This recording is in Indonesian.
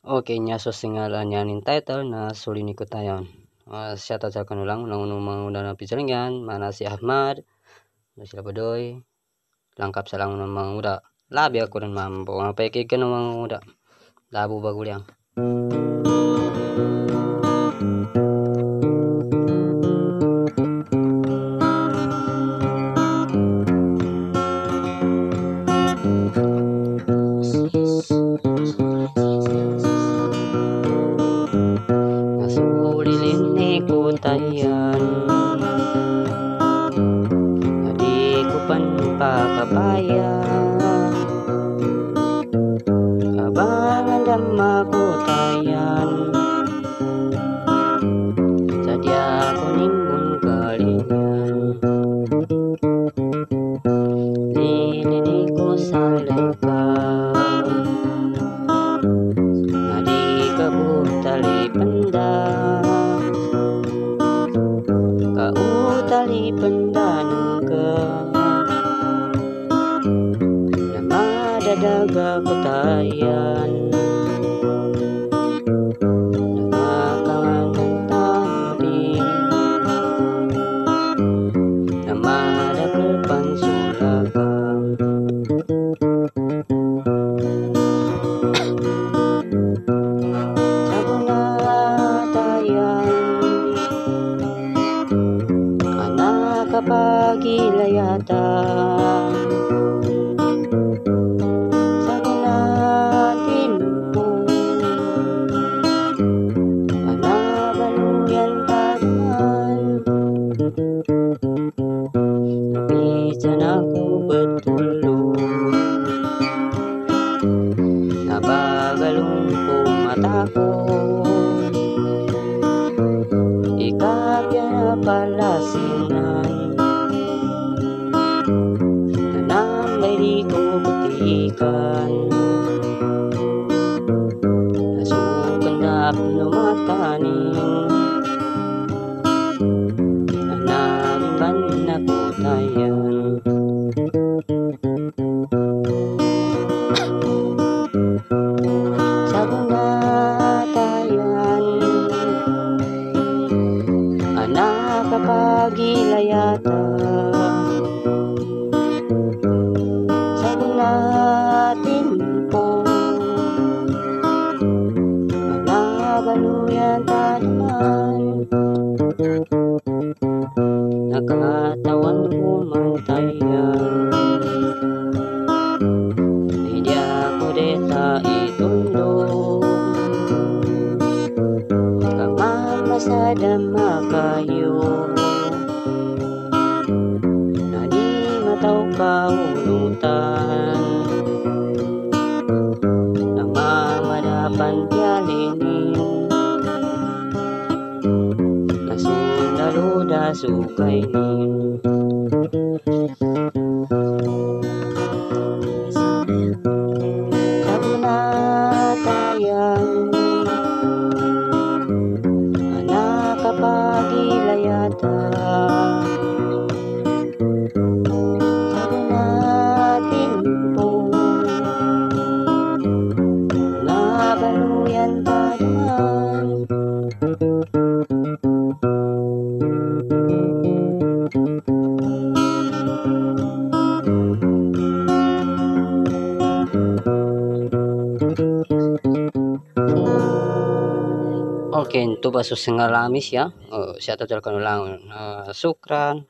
Oke nya so singalan yanin title na sulini ko tayo. Siya sa kanulang unang mga na pisalingan mana si Ahmad na sila Badoy langkap sa lang ng mga muda labi ako rin mambo nga paikig ka ng mga muda labo bagulyang nasulilin ni kutayan di ko pan pakabayan abangan dama kutayan sadya ko nimbun kalinyan lilini ko sa lengkap nadi kabutali benda kautali benda nungka daga kutayan nakakangan tadi namada kepansulakang sabunatayan anak kapagilayatan Napisan ako betulong nabagalong po mata ko ikapya na palasinan nanambay di ko butikan nasukandap numataning nakutayan sabunatayan anak kapagilayata sabunatin po anak baluyan tanaman nakatawan ko mantayan hindi ako deta itundong kamamasada kayo na di mataw kaulutan namamadapan tiyalinin nasundalo sukay nin sabunatayan anak kapagilayata sabunatin po nabaluyan tadaman Oke, itu basus ngalamis ya. Siya tatal kanulang sukran.